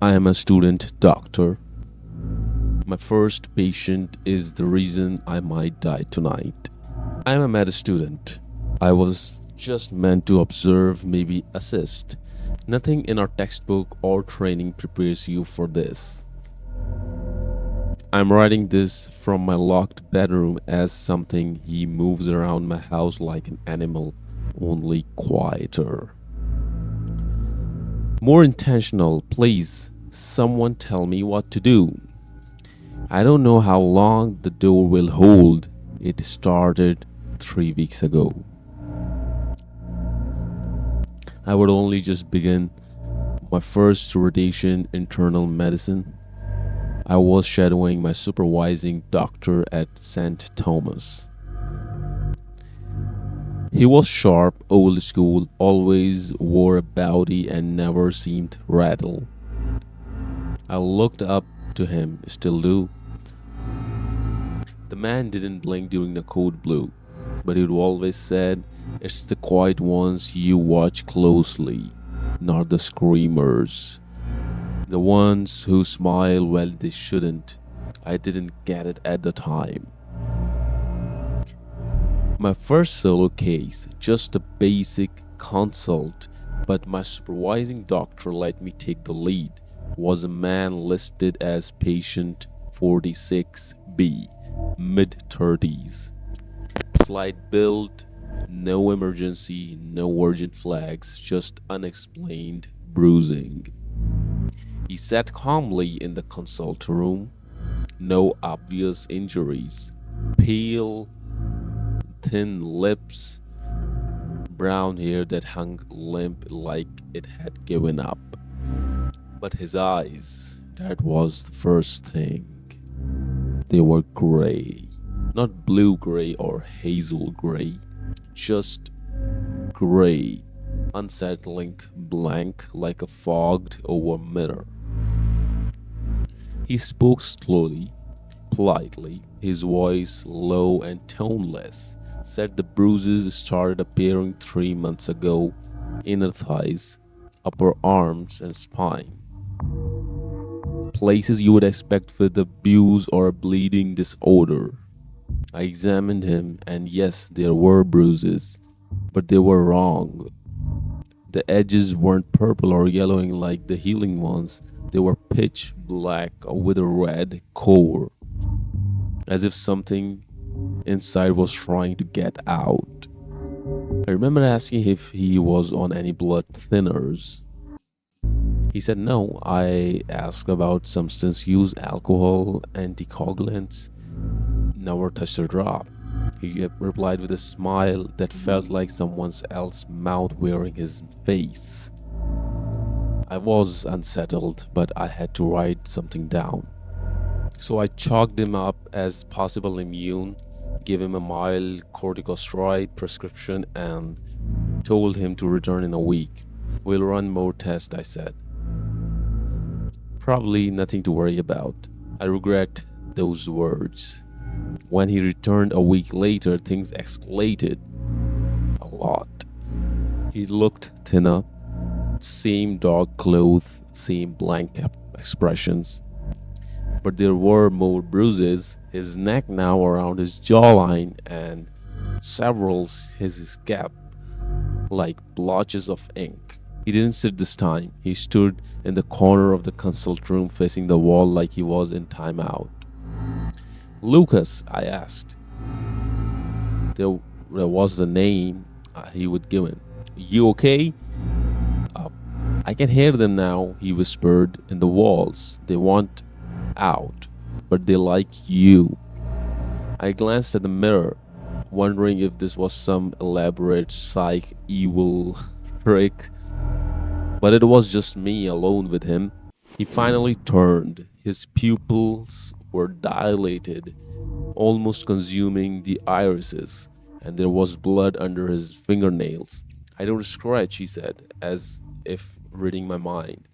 I am a student doctor. My first patient is the reason I might die tonight. I am a med student. I was just meant to observe, maybe assist. Nothing in our textbook or training prepares you for this. I'm writing this from my locked bedroom as something he moves around my house like an animal, only quieter. More intentional, please. Someone tell me what to do. I don't know how long the door will hold. It started 3 weeks ago. I would only just begin my first rotation internal medicine. I was shadowing my supervising doctor at St. Thomas. He was sharp, old school, always wore a bowdy and never seemed rattled. I looked up to him, still do. The man didn't blink during the code blue, but he'd always said, "It's the quiet ones you watch closely, not the screamers. The ones who smile while they shouldn't." I didn't get it at the time. My first solo case, just a basic consult, but my supervising doctor let me take the lead, was a man listed as patient 46B, mid-30s. Slight build, no emergency, no urgent flags, just unexplained bruising. He sat calmly in the consult room, no obvious injuries, pale, thin lips, brown hair that hung limp like it had given up. But his eyes, that was the first thing. They were gray, not blue gray or hazel gray, just gray, unsettling, blank like a fogged over mirror. He spoke slowly, politely, his voice low and toneless, said the bruises started appearing 3 months ago, inner thighs, upper arms, and spine. Places you would expect with abuse or a bleeding disorder. I examined him, and yes, there were bruises, but they were wrong. The edges weren't purple or yellowing like the healing ones, they were pitch black with a red core, as if something inside was trying to get out. I remember asking if he was on any blood thinners. He said no. I asked about substance use, alcohol, anticoagulants. Never touched a drop. He replied with a smile that felt like someone else's mouth wearing his face. I was unsettled, but I had to write something down. So I chalked him up as possible immune, gave him a mild corticosteroid prescription, and told him to return in a week. "We'll run more tests," I said. Probably nothing to worry about. I regret those words. When he returned a week later, things escalated a lot. He looked thinner, same dog clothes, same blank expressions. But there were more bruises, his neck now around his jawline, and several his scalp, like blotches of ink. He didn't sit this time. He stood in the corner of the consult room facing the wall like he was in timeout. "Lucas," I asked. There was the name he would given. "You okay?" Uh, "I can hear them now," he whispered, "in the walls. They want out, but they like you." I glanced at the mirror, wondering if this was some elaborate psych evil trick, but it was just me alone with him. He finally turned. His pupils were dilated, almost consuming the irises, and there was blood under his fingernails. "I don't scratch," he said, as if reading my mind.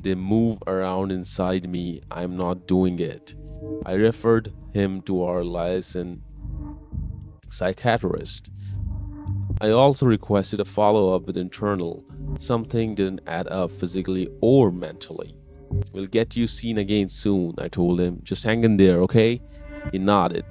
"They move around inside me. I'm not doing it." I referred him to our liaison psychiatrist. I also requested a follow-up with internal. Something didn't add up physically or mentally. We'll get you seen again soon, I told him. Just hang in there, okay? He nodded.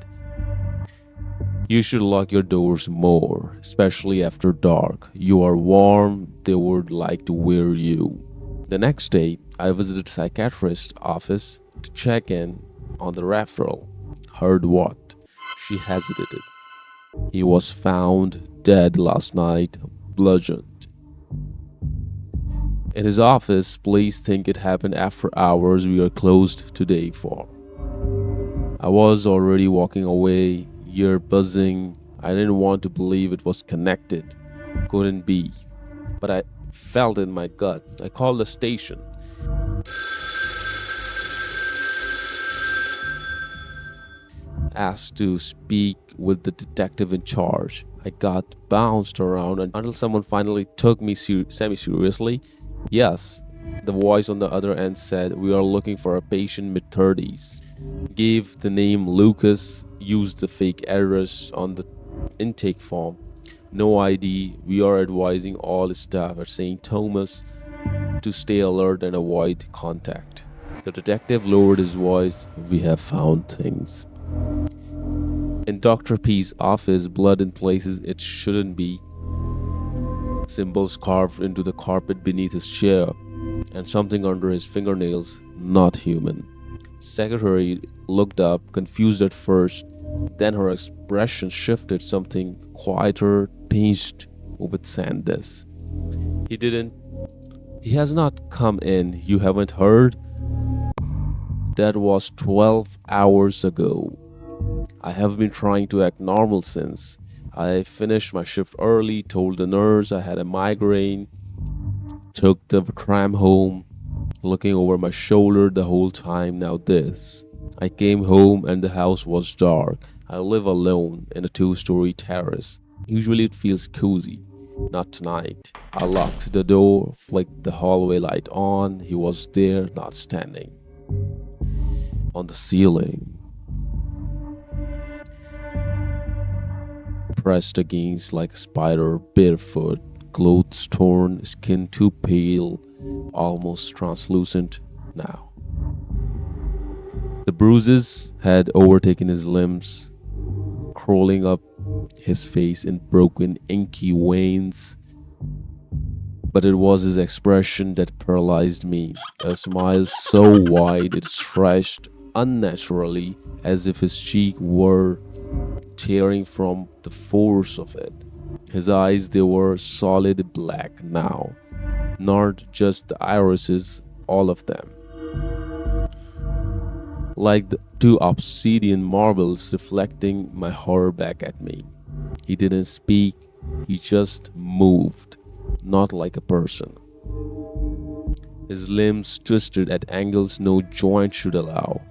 You should lock your doors more, especially after dark. You are warm, they would like to wear you. The next day, I visited psychiatrist's office to check in on the referral. Heard what? She hesitated. He was found dead last night, bludgeoned. In his office, police think it happened after hours we are closed today for. I was already walking away, ear buzzing. I didn't want to believe it was connected. Couldn't be. But I felt in my gut. I called the station. Asked to speak with the detective in charge. I got bounced around until someone finally took me semi-seriously. Yes, the voice on the other end said, we are looking for a patient mid-30s. Gave the name Lucas, used the fake address on the intake form. No ID, we are advising all staff at St. Thomas to stay alert and avoid contact. The detective lowered his voice, we have found things. In Dr. P's office, blood in places it shouldn't be. Symbols carved into the carpet beneath his chair, and something under his fingernails, not human. Secretary looked up, confused at first, then her expression shifted, something quieter, tinged with sadness. He has not come in, you haven't heard? That was 12 hours ago. I have been trying to act normal since. I finished my shift early, told the nurse I had a migraine, took the tram home, looking over my shoulder the whole time. Now this. I came home and the house was dark. I live alone in a 2-story terrace. Usually it feels cozy. Not tonight. I locked the door, flicked the hallway light on. He was there, not standing. On the ceiling, pressed against like a spider, barefoot, clothes torn, skin too pale, almost translucent now. The bruises had overtaken his limbs, crawling up his face in broken, inky veins. But it was his expression that paralyzed me, a smile so wide it stretched unnaturally, as if his cheek were tearing from the force of it. His eyes, they were solid black now, not just the irises, all of them. Like the 2 obsidian marbles reflecting my horror back at me. He didn't speak, he just moved, not like a person. His limbs twisted at angles no joint should allow.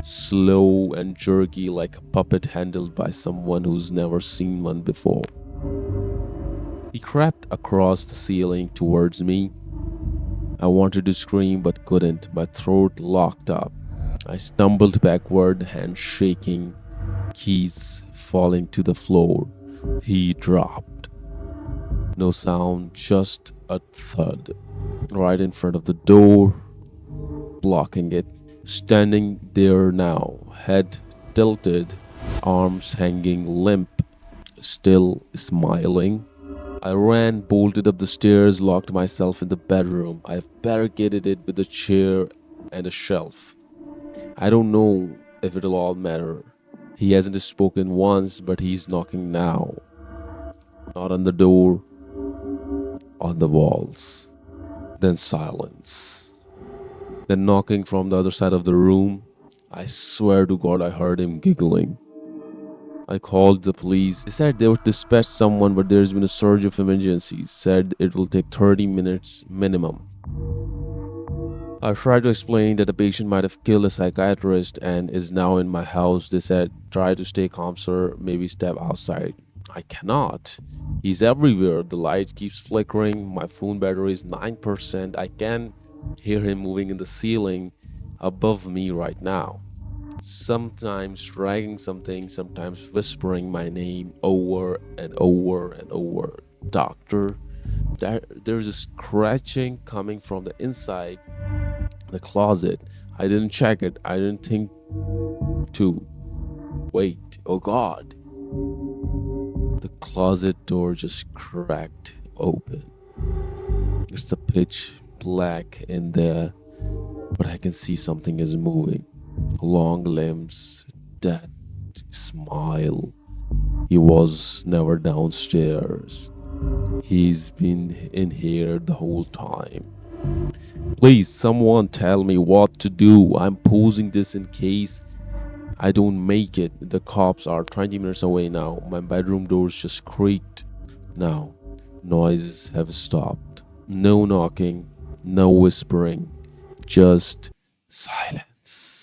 Slow and jerky like a puppet handled by someone who's never seen one before. He crept across the ceiling towards me. I wanted to scream but couldn't, my throat locked up. I stumbled backward, hands shaking, keys falling to the floor. He dropped. No sound, just a thud. Right in front of the door, blocking it. Standing there now, head tilted, arms hanging limp, still smiling. I ran, bolted up the stairs, locked myself in the bedroom. I've barricaded it with a chair and a shelf. I don't know if it'll all matter. He hasn't spoken once, but he's knocking now. Not on the door, on the walls. Then silence. Then knocking from the other side of the room. I swear to God I heard him giggling. I called the police. They said they would dispatch someone, but there's been a surge of emergencies. Said it will take 30 minutes minimum. I tried to explain that the patient might have killed a psychiatrist and is now in my house. They said, try to stay calm, sir. Maybe step outside. I cannot. He's everywhere. The lights keeps flickering. My phone battery is 9%. I can hear him moving in the ceiling above me right now. Sometimes dragging something, sometimes whispering my name over and over and over. Doctor, there's a scratching coming from the inside. The closet. I didn't check it. I didn't think to. Wait, oh God. The closet door just cracked open. It's a pitch black in there, but I can see something is moving. Long limbs, that smile. He was never downstairs. He's been in here the whole time. Please, someone tell me what to do. I'm posing this in case I don't make it. The cops are 20 minutes away now. My bedroom doors just creaked. Now, noises have stopped. No knocking, no whispering, just silence.